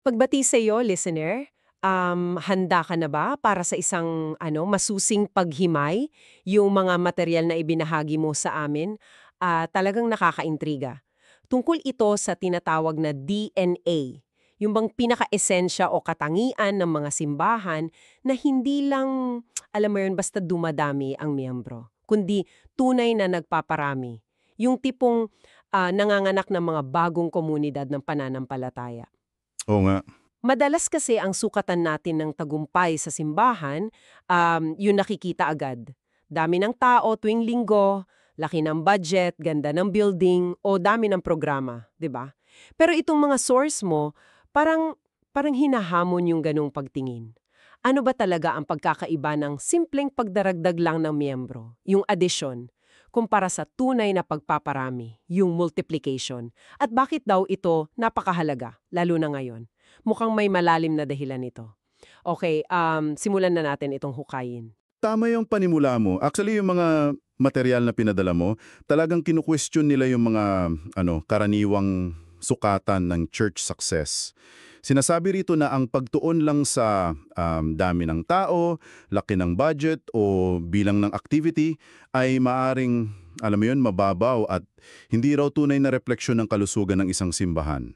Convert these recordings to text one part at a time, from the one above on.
Pagbati sa iyo, listener. Handa ka na ba para sa isang masusing paghimay yung mga material na ibinahagi mo sa amin? Talagang nakakaintriga. Tungkol ito sa tinatawag na DNA, yung bang pinaka-esensya o katangian ng mga simbahan na hindi lang, alam mo yun, basta dumadami ang miyembro, kundi tunay na nagpaparami. Yung tipong nanganganak ng mga bagong komunidad ng pananampalataya. Oo nga. Madalas kasi ang sukatan natin ng tagumpay sa simbahan, yung nakikita agad. Dami ng tao tuwing linggo, laki ng budget, ganda ng building, o dami ng programa, di ba? Pero itong mga source mo, parang, parang hinahamon yung ganung pagtingin. Ano ba talaga ang pagkakaiba ng simpleng pagdaragdag lang ng miyembro, yung addition, kumpara sa tunay na pagpaparami, yung multiplication? At bakit daw ito napakahalaga, lalo na ngayon? Mukhang may malalim na dahilan nito. Okay, simulan na natin itong hukayin. Tama yung panimula mo. Actually, yung mga material na pinadala mo, talagang kinu-question nila yung mga karaniwang sukatan ng church success. Sinasabi rito na ang pagtuon lang sa dami ng tao, laki ng budget o bilang ng activity ay maaring, alam mo yun, mababaw at hindi raw tunay na refleksyon ng kalusugan ng isang simbahan.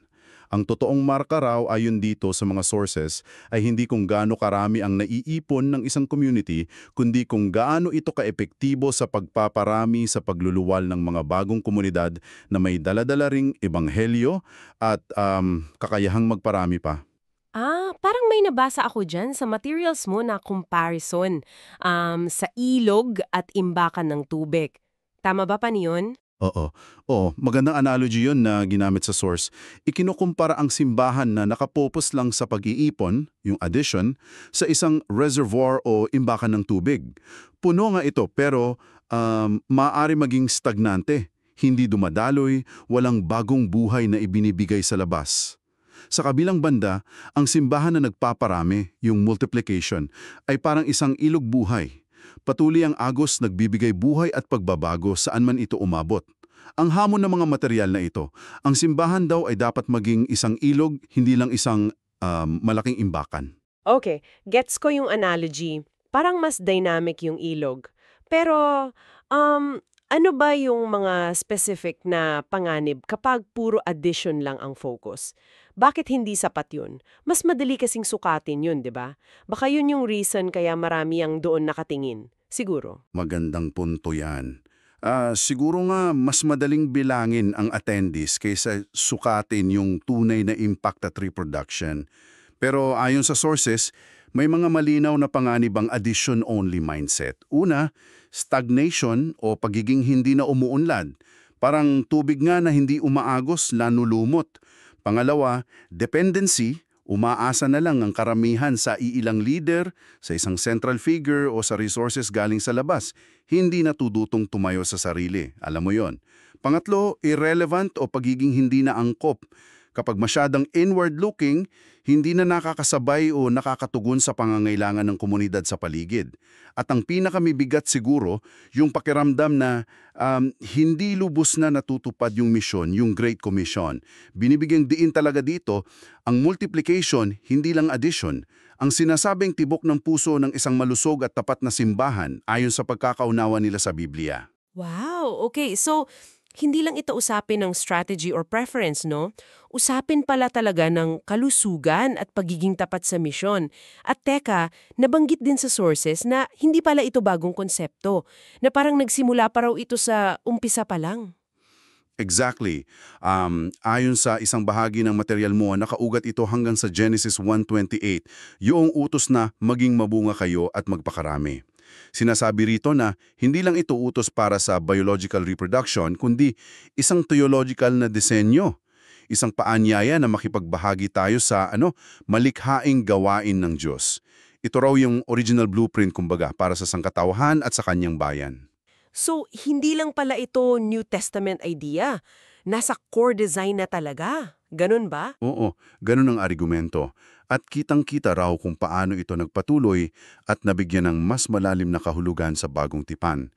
Ang totoong marka raw ayon dito sa mga sources ay hindi kung gaano karami ang naiipon ng isang community, kundi kung gaano ito kaepektibo sa pagpaparami sa pagluluwal ng mga bagong komunidad na may daladala ring ebanghelyo at kakayahang magparami pa. Parang may nabasa ako dyan sa materials mo na comparison sa ilog at imbakan ng tubig. Tama ba pa niyon? Oo. Oo, magandang analogy yun na ginamit sa source. Ikinukumpara ang simbahan na nakapopos lang sa pag-iipon, yung addition, sa isang reservoir o imbakan ng tubig. Puno nga ito pero maaari maging stagnante, hindi dumadaloy, walang bagong buhay na ibinibigay sa labas. Sa kabilang banda, ang simbahan na nagpaparami, yung multiplication, ay parang isang ilog buhay. Patuloy ang agos nagbibigay buhay at pagbabago saan man ito umabot. Ang hamon ng mga material na ito, ang simbahan daw ay dapat maging isang ilog, hindi lang isang malaking imbakan. Okay, gets ko yung analogy. Parang mas dynamic yung ilog. Pero, ano ba yung mga specific na panganib kapag puro addition lang ang focus? Bakit hindi sapat yun? Mas madali kasing sukatin yun, di ba? Baka yun yung reason kaya marami ang doon nakatingin. Siguro. Magandang punto yan. Siguro nga mas madaling bilangin ang attendees kaysa sukatin yung tunay na impact at reproduction. Pero ayon sa sources, may mga malinaw na panganib ang addition-only mindset. Una, stagnation o pagiging hindi na umuunlad. Parang tubig nga na hindi umaagos, lanulumot. Pangalawa, dependency, umaasa na lang ang karamihan sa iilang leader, sa isang central figure o sa resources galing sa labas. Hindi natudutong tumayo sa sarili. Alam mo yon. Pangatlo, irrelevant o pagiging hindi na angkop. Kapag masyadang inward-looking, hindi na nakakasabay o nakakatugon sa pangangailangan ng komunidad sa paligid. At ang pinakamibigat siguro, yung pakiramdam na hindi lubos na natutupad yung misyon, yung Great Commission. Binibigyang diin talaga dito, ang multiplication, hindi lang addition. Ang sinasabing tibok ng puso ng isang malusog at tapat na simbahan ayon sa pagkakaunawa nila sa Biblia. Wow, okay. So, hindi lang ito usapin ng strategy or preference, no? Usapin pala talaga ng kalusugan at pagiging tapat sa misyon. At teka, nabanggit din sa sources na hindi pala ito bagong konsepto, na parang nagsimula pa raw ito sa umpisa pa lang. Exactly. Ayon sa isang bahagi ng material mo, nakaugat ito hanggang sa Genesis 1:28, yung utos na maging mabunga kayo at magpakarami. Sinasabi rito na hindi lang ito utos para sa biological reproduction, kundi isang theological na disenyo, isang paanyaya na makipagbahagi tayo sa malikhaing gawain ng Diyos. Ito raw yung original blueprint kumbaga para sa sangkatauhan at sa kanyang bayan. So, hindi lang pala ito New Testament idea. Nasa core design na talaga. Ganun ba? Oo, ganun ang argumento. At kitang-kita raw kung paano ito nagpatuloy at nabigyan ng mas malalim na kahulugan sa bagong tipan.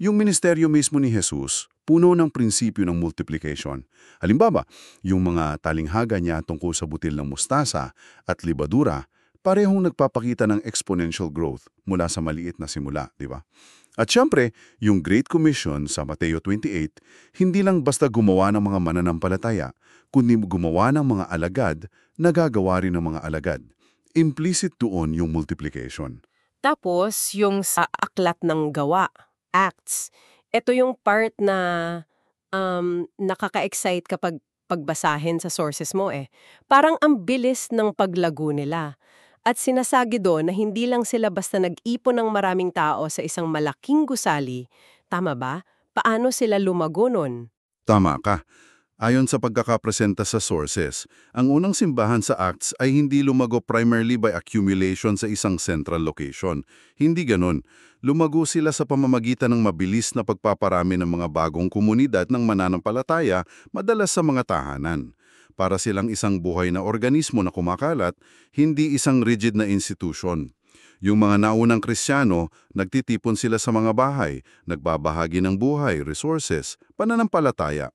Yung ministeryo mismo ni Jesus, puno ng prinsipyo ng multiplication. Halimbawa, yung mga talinghaga niya tungkol sa butil ng mustasa at libadura, parehong nagpapakita ng exponential growth mula sa maliit na simula, di ba? At syempre, yung Great Commission sa Mateo 28, hindi lang basta gumawa ng mga mananampalataya, kundi gumawa ng mga alagad na gagawa rin ng mga alagad. Implicit doon yung multiplication. Tapos, yung sa aklat ng gawa, Acts, ito yung part na nakaka-excite kapag pagbasahin sa sources mo eh. Parang ang bilis ng paglago nila. At sinasagi doon na hindi lang sila basta nag-ipon ng maraming tao sa isang malaking gusali. Tama ba? Paano sila lumago nun? Tama ka. Ayon sa pagkakapresenta sa sources, ang unang simbahan sa Acts ay hindi lumago primarily by accumulation sa isang central location. Hindi ganon. Lumago sila sa pamamagitan ng mabilis na pagpaparami ng mga bagong komunidad ng mananampalataya, madalas sa mga tahanan. Para silang isang buhay na organismo na kumakalat, hindi isang rigid na institusyon. Yung mga naunang Kristiyano, nagtitipon sila sa mga bahay, nagbabahagi ng buhay, resources, pananampalataya.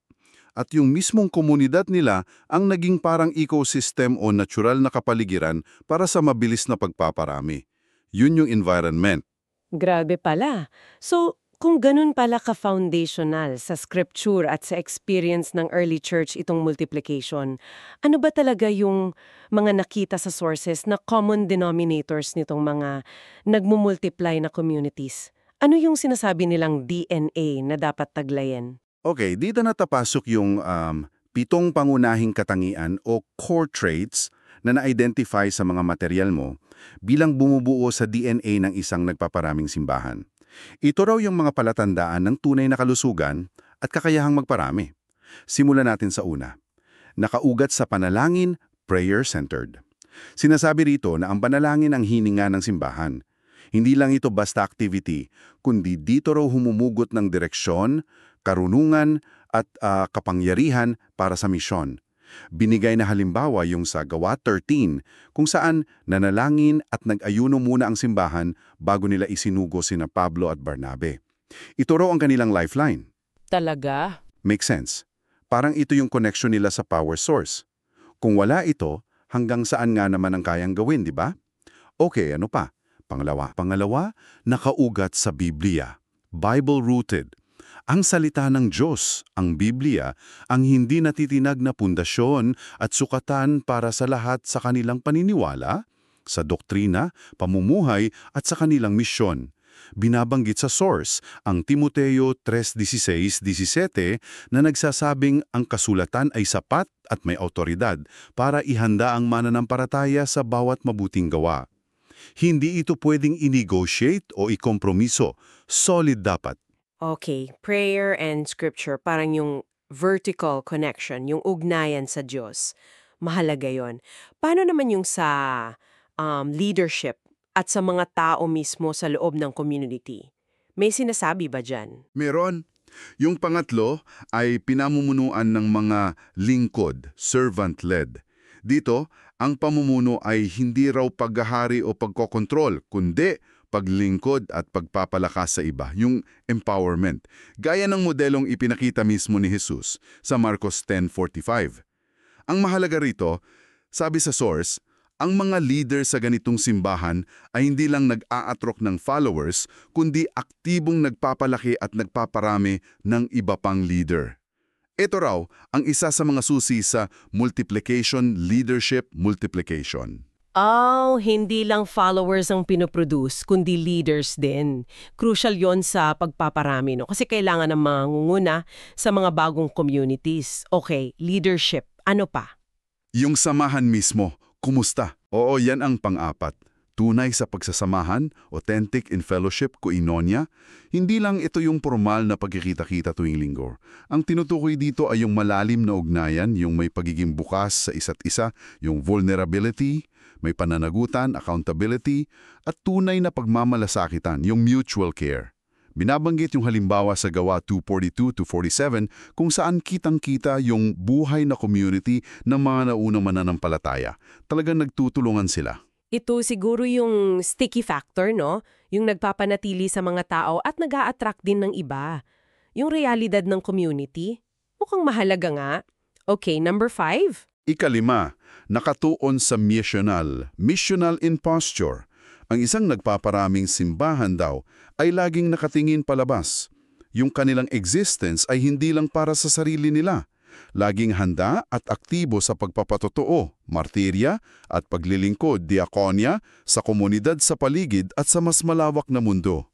At yung mismong komunidad nila ang naging parang ecosystem o natural na kapaligiran para sa mabilis na pagpaparami. Yun yung environment. Grabe pala. So, kung ganun pala ka-foundational sa scripture at sa experience ng early church itong multiplication, ano ba talaga yung mga nakita sa sources na common denominators nitong mga nagmumultiply na communities? Ano yung sinasabi nilang DNA na dapat taglayin? Okay, dito na tapasok yung 7 pangunahing katangian o core traits na na-identify sa mga material mo bilang bumubuo sa DNA ng isang nagpaparaming simbahan. Ito raw yung mga palatandaan ng tunay na kalusugan at kakayahang magparami. Simulan natin sa una. Nakaugat sa panalangin, prayer-centered. Sinasabi rito na ang panalangin ang hininga ng simbahan. Hindi lang ito basta activity, kundi dito raw humumugot ng direksyon, karunungan at kapangyarihan para sa misyon. Binigay na halimbawa yung sa Gawa 13 kung saan nanalangin at nag-ayuno muna ang simbahan bago nila isinugo sina Pablo at Barnabe. Ito raw ang kanilang lifeline. Talaga? Makes sense. Parang ito yung connection nila sa power source. Kung wala ito, hanggang saan nga naman ang kayang gawin, di ba? Okay, ano pa? Pangalawa, nakaugat sa Biblia. Bible-rooted. Ang salita ng Diyos, ang Biblia, ang hindi natitinag na pundasyon at sukatan para sa lahat sa kanilang paniniwala, sa doktrina, pamumuhay at sa kanilang misyon. Binabanggit sa source ang Timoteo 3:16-17 na nagsasabing ang kasulatan ay sapat at may autoridad para ihanda ang mananampalataya sa bawat mabuting gawa. Hindi ito pwedeng i-negotiate o ikompromiso. Solid dapat. Okay, prayer and scripture, parang yung vertical connection, yung ugnayan sa Diyos. Mahalaga yon. Paano naman yung sa leadership at sa mga tao mismo sa loob ng community? May sinasabi ba dyan? Meron. Yung pangatlo ay pinamumunuan ng mga lingkod, servant-led. Dito, ang pamumuno ay hindi raw paghahari o pagkokontrol, kundi paglingkod at pagpapalakas sa iba, yung empowerment. Gaya ng modelong ipinakita mismo ni Jesus sa Marcos 10:45. Ang mahalaga rito, sabi sa source, ang mga leader sa ganitong simbahan ay hindi lang nag-aatrok ng followers, kundi aktibong nagpapalaki at nagpaparami ng iba pang leader. Ito raw ang isa sa mga susi sa multiplication, leadership, multiplication. Oh, hindi lang followers ang pinoproduce, kundi leaders din. Crucial yon sa pagpaparami, no? Kasi kailangan ng mga ngunguna sa mga bagong communities. Okay, leadership. Ano pa? Yung samahan mismo, kumusta? Oo, yan ang pang-apat. Tunay sa pagsasamahan, authentic in fellowship, koinonia. Hindi lang ito yung formal na pagkikita-kita tuwing linggo. Ang tinutukoy dito ay yung malalim na ugnayan, yung may pagiging bukas sa isa't isa, yung vulnerability, may pananagutan, accountability, at tunay na pagmamalasakitan, yung mutual care. Binabanggit yung halimbawa sa Gawa 2:42-47 kung saan kitang-kita yung buhay na community ng mga naunang mananampalataya. Talagang nagtutulungan sila. Ito siguro yung sticky factor, no? Yung nagpapanatili sa mga tao at nag-a-attract din ng iba. yung realidad ng community. Mukhang mahalaga nga. Okay, number 5. Ikalima, nakatuon sa missional in posture. Ang isang nagpaparaming simbahan daw ay laging nakatingin palabas. Yung kanilang existence ay hindi lang para sa sarili nila. Laging handa at aktibo sa pagpapatotoo, martirya at paglilingkod, diakonya, sa komunidad sa paligid at sa mas malawak na mundo.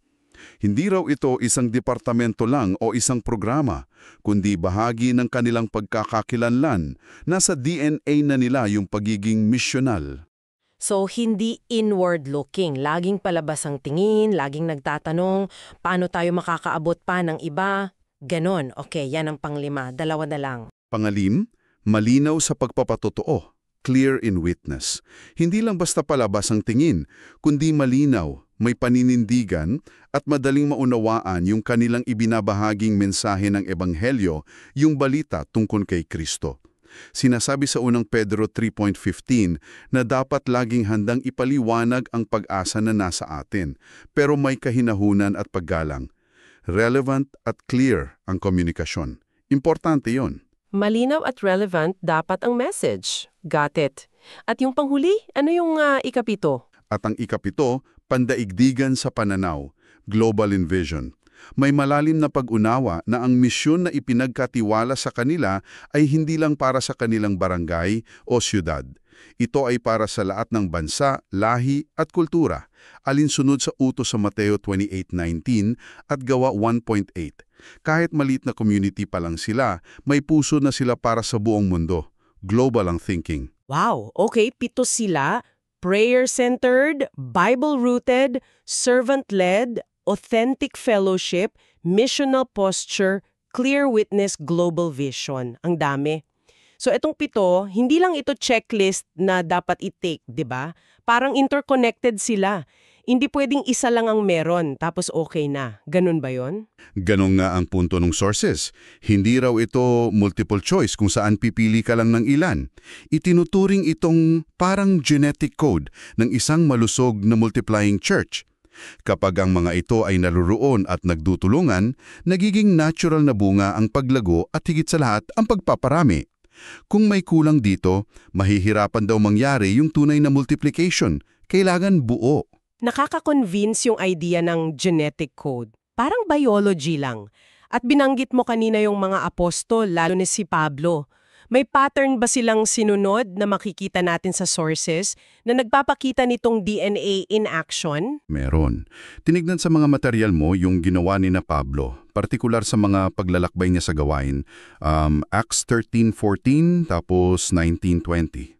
Hindi raw ito isang departamento lang o isang programa, kundi bahagi ng kanilang pagkakakilanlan. Nasa DNA na nila yung pagiging misyonal. So, hindi inward-looking. Laging palabas ang tingin, laging nagtatanong, paano tayo makakaabot pa ng iba? Ganon. Okay, yan ang panglima. 2 na lang. Pangalim, malinaw sa pagpapatotoo, clear in witness. Hindi lang basta palabas ang tingin, kundi malinaw, may paninindigan at madaling maunawaan yung kanilang ibinabahaging mensahe ng Ebanghelyo, yung balita tungkol kay Kristo. Sinasabi sa unang Pedro 3.15 na dapat laging handang ipaliwanag ang pag-asa na nasa atin, pero may kahinahunan at paggalang. Relevant at clear ang komunikasyon. Importante yon. Malinaw at relevant dapat ang message. Got it. At yung panghuli, ano yung ikapito? At ang ikapito, pandaigdigan sa pananaw, global in vision. May malalim na pag-unawa na ang misyon na ipinagkatiwala sa kanila ay hindi lang para sa kanilang barangay o syudad. Ito ay para sa lahat ng bansa, lahi at kultura, alinsunod sa utos sa Mateo 28:19 at Gawa 1.8. Kahit maliit na community pa lang sila, may puso na sila para sa buong mundo. Global ang thinking. Wow, okay, 7 sila. Prayer-centered, Bible-rooted, servant-led, authentic fellowship, missional posture, clear witness, global vision. Ang dami. So itong 7, hindi lang ito checklist na dapat i-take, 'di ba? Parang interconnected sila. Hindi pwedeng isa lang ang meron, tapos okay na. Ganun ba yon? Ganon nga ang punto ng sources. Hindi raw ito multiple choice kung saan pipili ka lang ng ilan. Itinuturing itong parang genetic code ng isang malusog na multiplying church. Kapag ang mga ito ay naruroon at nagdutulungan, nagiging natural na bunga ang paglago at higit sa lahat ang pagpaparami. Kung may kulang dito, mahihirapan daw mangyari yung tunay na multiplication. Kailangan buo. Nakaka-convince yung idea ng genetic code. Parang biology lang. At binanggit mo kanina yung mga apostol, lalo na si Pablo. May pattern ba silang sinunod na makikita natin sa sources na nagpapakita nitong DNA in action? Meron. Tinignan sa mga material mo yung ginawa ni na Pablo, partikular sa mga paglalakbay niya sa gawain, Acts 13:14 tapos 19:20.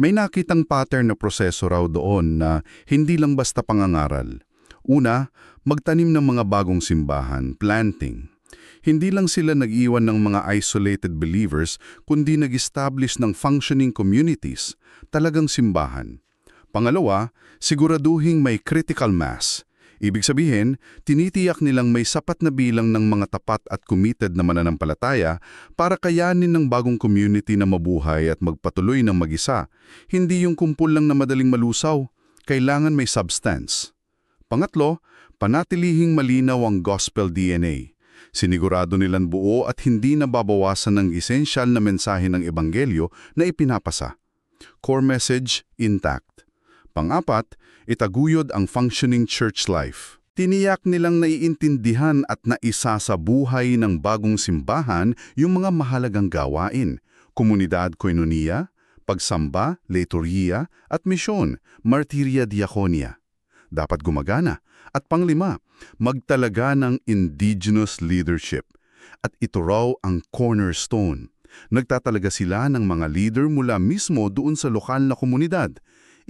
May nakitang pattern na proseso raw doon na hindi lang basta pangangaral. Una, magtanim ng mga bagong simbahan, planting. Hindi lang sila nag-iwan ng mga isolated believers, kundi nag-establish ng functioning communities, talagang simbahan. Pangalawa, siguraduhing may critical mass. Ibig sabihin, tinitiyak nilang may sapat na bilang ng mga tapat at committed na mananampalataya para kayanin ng bagong community na mabuhay at magpatuloy ng mag-isa. Hindi yung kumpul lang na madaling malusaw. Kailangan may substance. Pangatlo, panatilihing malinaw ang gospel DNA. Sinigurado nilang buo at hindi nababawasan ng esensyal na mensahe ng Ebanghelyo na ipinapasa. Core message, intact. Pang-apat, itaguyod ang functioning church life. Tiniyak nilang naiintindihan at naisa sa buhay ng bagong simbahan yung mga mahalagang gawain, komunidad koinonia, pagsamba, liturhiya, at misyon, martirya diakonia. Dapat gumagana. At panglima, magtalaga ng indigenous leadership. At ito raw ang cornerstone. Nagtatalaga sila ng mga leader mula mismo doon sa lokal na komunidad.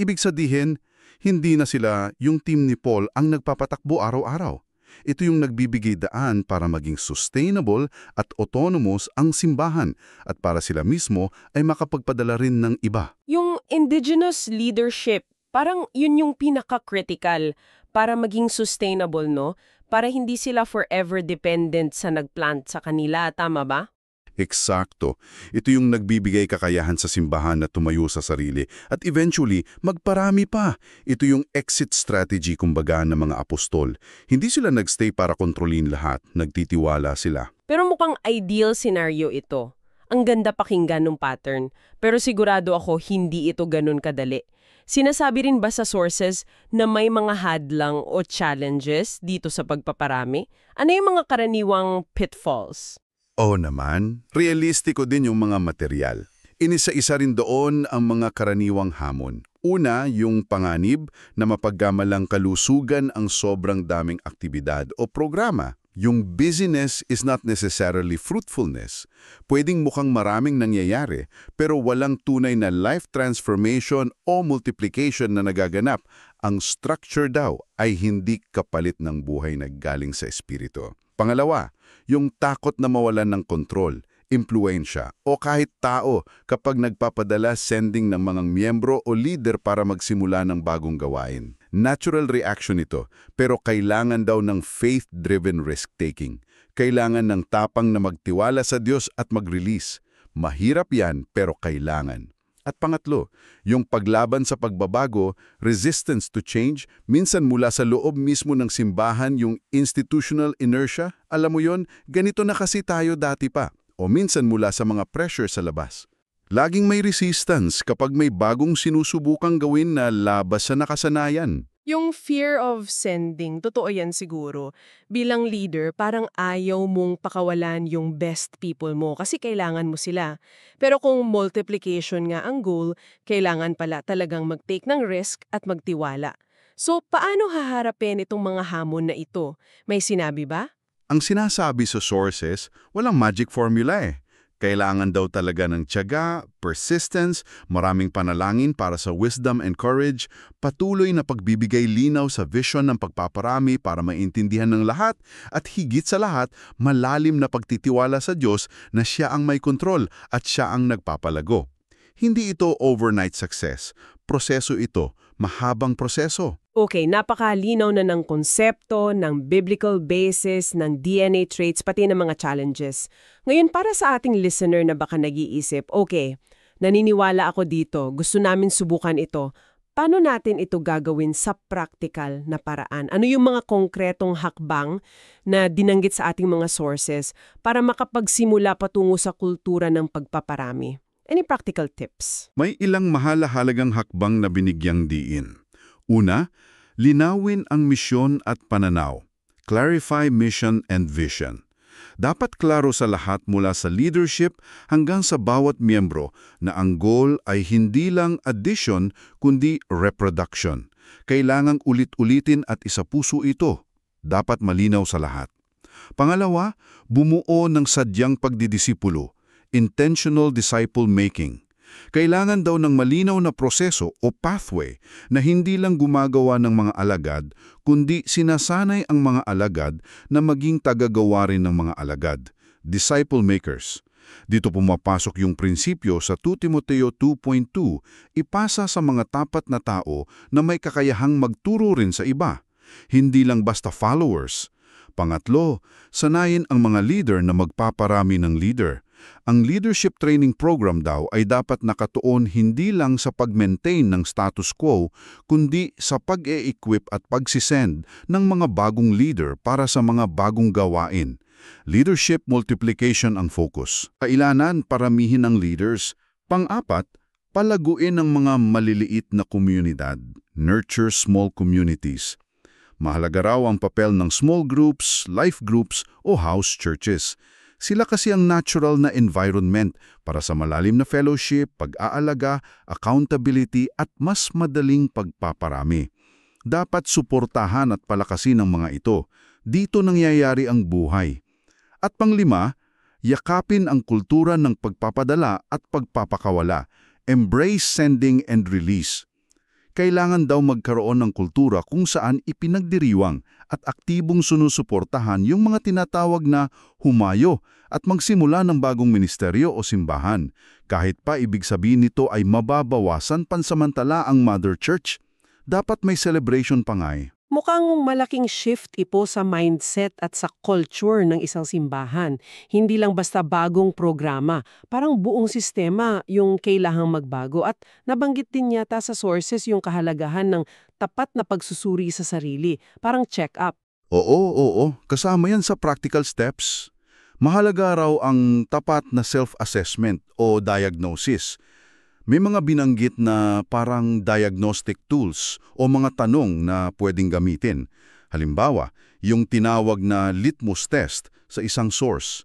Ibig sabihin, hindi na sila yung team ni Paul ang nagpapatakbo araw-araw. Ito yung nagbibigay daan para maging sustainable at autonomous ang simbahan at para sila mismo ay makapagpadala rin ng iba. Yung indigenous leadership, parang yun yung pinaka-critical para maging sustainable, no? Para hindi sila forever dependent sa nagplant sa kanila, tama ba? Eksakto. Ito yung nagbibigay kakayahan sa simbahan na tumayo sa sarili at eventually magparami pa. Ito yung exit strategy kumbaga ng mga apostol. Hindi sila nagstay para kontrolin lahat, nagtitiwala sila. Pero mukhang ideal scenario ito. Ang ganda pakinggan ng pattern, pero sigurado ako hindi ito ganun kadali. Sinasabi rin ba sa sources na may mga hadlang o challenges dito sa pagpaparami? Ano yung mga karaniwang pitfalls? Oo naman, realistiko din yung mga material. Inisa-isa rin doon ang mga karaniwang hamon. Una, yung panganib na mapaggamalang kalusugan ang sobrang daming aktibidad o programa. Yung busyness is not necessarily fruitfulness. Pwedeng mukhang maraming nangyayari, pero walang tunay na life transformation o multiplication na nagaganap. Ang structure daw ay hindi kapalit ng buhay na galing sa espiritu. Pangalawa, yung takot na mawalan ng kontrol, impluensya o kahit tao kapag nagpapadala sending ng mga miyembro o leader para magsimula ng bagong gawain. Natural reaction ito, pero kailangan daw ng faith-driven risk-taking. Kailangan ng tapang na magtiwala sa Diyos at mag-release. Mahirap yan, pero kailangan. At pangatlo, yung paglaban sa pagbabago, resistance to change, minsan mula sa loob mismo ng simbahan yung institutional inertia. Alam mo yon, ganito na kasi tayo dati pa. O minsan mula sa mga pressure sa labas. Laging may resistance kapag may bagong sinusubukang gawin na labas sa nakasanayan. Yung fear of sending, totoo yan siguro. Bilang leader, parang ayaw mong pakawalan yung best people mo kasi kailangan mo sila. Pero kung multiplication nga ang goal, kailangan pala talagang mag-take ng risk at magtiwala. So, paano haharapin itong mga hamon na ito? May sinabi ba? Ang sinasabi sa sources, walang magic formula eh. Kailangan daw talaga ng tiyaga, persistence, maraming panalangin para sa wisdom and courage, patuloy na pagbibigay linaw sa vision ng pagpaparami para maintindihan ng lahat, at higit sa lahat, malalim na pagtitiwala sa Diyos na Siya ang may kontrol at Siya ang nagpapalago. Hindi ito overnight success. Proseso ito, mahabang proseso. Okay, napakalinaw na ng konsepto, ng biblical basis, ng DNA traits, pati ng mga challenges. Ngayon, para sa ating listener na baka nag-iisip, okay, naniniwala ako dito, gusto namin subukan ito. Paano natin ito gagawin sa practical na paraan? Ano yung mga konkretong hakbang na dinanggit sa ating mga sources para makapagsimula patungo sa kultura ng pagpaparami? Any practical tips? May ilang mahalagang hakbang na binigyang diin. Una, linawin ang misyon at pananaw. Clarify mission and vision. Dapat klaro sa lahat mula sa leadership hanggang sa bawat miyembro na ang goal ay hindi lang addition kundi reproduction. Kailangang ulit-ulitin at isapuso ito. Dapat malinaw sa lahat. Pangalawa, bumuo ng sadyang pagdidisipulo. Intentional disciple making. Kailangan daw ng malinaw na proseso o pathway na hindi lang gumagawa ng mga alagad, kundi sinasanay ang mga alagad na maging tagagawa rin ng mga alagad, disciple makers. Dito pumapasok yung prinsipyo sa 2 Timoteo 2.2, ipasa sa mga tapat na tao na may kakayahang magturo rin sa iba, hindi lang basta followers. Pangatlo, sanayin ang mga leader na magpaparami ng leader. Ang leadership training program daw ay dapat nakatuon hindi lang sa pag-maintain ng status quo, kundi sa pag-e-equip at pagsisend ng mga bagong leader para sa mga bagong gawain. Leadership multiplication ang focus. Kailangan paramihin ng leaders. Pang-apat, palaguin ang mga maliliit na komunidad. Nurture small communities. Mahalaga raw ang papel ng small groups, life groups o house churches. Sila kasi ang natural na environment para sa malalim na fellowship, pag-aalaga, accountability at mas madaling pagpaparami. Dapat suportahan at palakasin ang mga ito. Dito nangyayari ang buhay. At panglima, yakapin ang kultura ng pagpapadala at pagpapakawala. Embrace sending and release. Kailangan daw magkaroon ng kultura kung saan ipinagdiriwang at aktibong sinusuportahan yung mga tinatawag na humayo at magsimula ng bagong ministeryo o simbahan. Kahit pa ibig sabihin nito ay mababawasan pansamantala ang Mother Church, dapat may celebration pa nga eh. Mukhang malaking shift ipo sa mindset at sa culture ng isang simbahan. Hindi lang basta bagong programa, parang buong sistema yung kailangang magbago at nabanggit din yata sa sources yung kahalagahan ng tapat na pagsusuri sa sarili, parang check-up. Oo, kasama yan sa practical steps. Mahalaga raw ang tapat na self-assessment o diagnosis. May mga binanggit na parang diagnostic tools o mga tanong na pwedeng gamitin. Halimbawa, yung tinawag na litmus test sa isang source.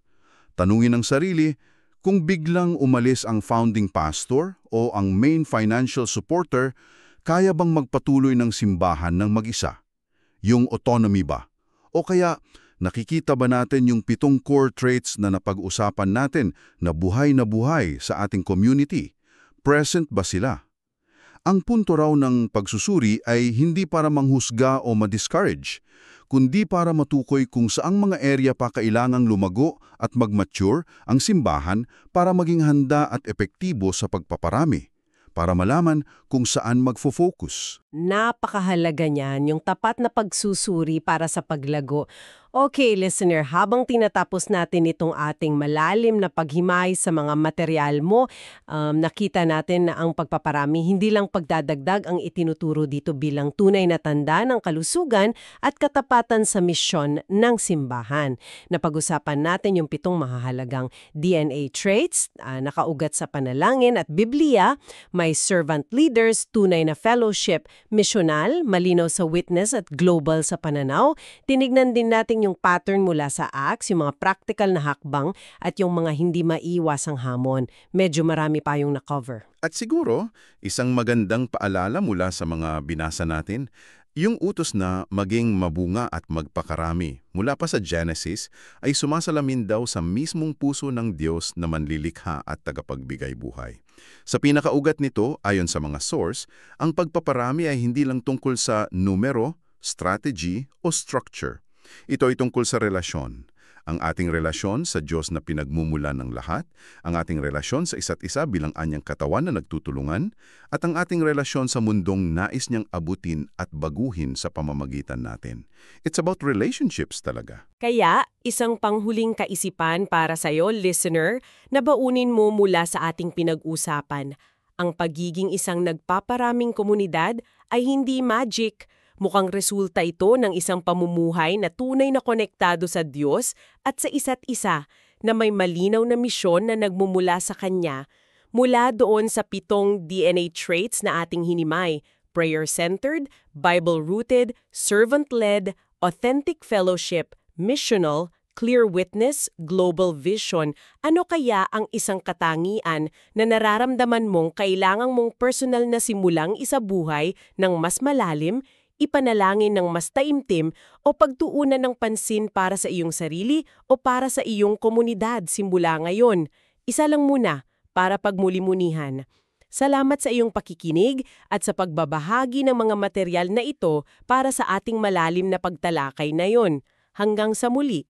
Tanungin ang sarili kung biglang umalis ang founding pastor o ang main financial supporter, kaya bang magpatuloy ng simbahan ng mag-isa? Yung autonomy ba? O kaya, nakikita ba natin yung 7 core traits na napag-usapan natin na buhay sa ating community? Present ba sila? Ang punto raw ng pagsusuri ay hindi para manghusga o ma-discourage, kundi para matukoy kung saang mga area pa kailangang lumago at mag-mature ang simbahan para maging handa at epektibo sa pagpaparami, para malaman kung saan magfo-focus. Napakahalaga niyan, yung tapat na pagsusuri para sa paglago. Okay, listener, habang tinatapos natin itong ating malalim na paghimay sa mga material mo, nakita natin na ang pagpaparami hindi lang pagdadagdag ang itinuturo dito bilang tunay na tanda ng kalusugan at katapatan sa misyon ng simbahan. Napag-usapan natin yung 7 mahahalagang DNA traits, nakaugat sa panalangin at Biblia, may servant leaders, tunay na fellowship, misyonal, malinaw sa witness at global sa pananaw. Tinignan din natin yung pattern mula sa Acts, yung mga practical na hakbang at yung mga hindi maiwasang hamon. Medyo marami pa yung na-cover. At siguro, isang magandang paalala mula sa mga binasa natin, yung utos na maging mabunga at magpakarami mula pa sa Genesis ay sumasalamin daw sa mismong puso ng Diyos na manlilikha at tagapagbigay buhay. Sa pinakaugat nito, ayon sa mga source, ang pagpaparami ay hindi lang tungkol sa numero, strategy o structure. Ito ay tungkol sa relasyon. Ang ating relasyon sa Diyos na pinagmumulan ng lahat, ang ating relasyon sa isa't isa bilang anyang katawan na nagtutulungan, at ang ating relasyon sa mundong nais niyang abutin at baguhin sa pamamagitan natin. It's about relationships talaga. Kaya, isang panghuling kaisipan para sa'yo, listener, na baunin mo mula sa ating pinag-usapan. Ang pagiging isang nagpaparaming komunidad ay hindi magic. Mukhang resulta ito ng isang pamumuhay na tunay na konektado sa Diyos at sa isa't isa na may malinaw na misyon na nagmumula sa Kanya. Mula doon sa 7 DNA traits na ating hinimay: prayer-centered, Bible-rooted, servant-led, authentic fellowship, missional, clear witness, global vision. Ano kaya ang isang katangian na nararamdaman mong kailangang mong personal na simulang isabuhay ng mas malalim, ipanalangin ng mas taimtim o pagtuunan ng pansin para sa iyong sarili o para sa iyong komunidad simula ngayon? Isa lang muna para pagmuli-munihan. Salamat sa iyong pakikinig at sa pagbabahagi ng mga material na ito para sa ating malalim na pagtalakay na yon. Hanggang sa muli.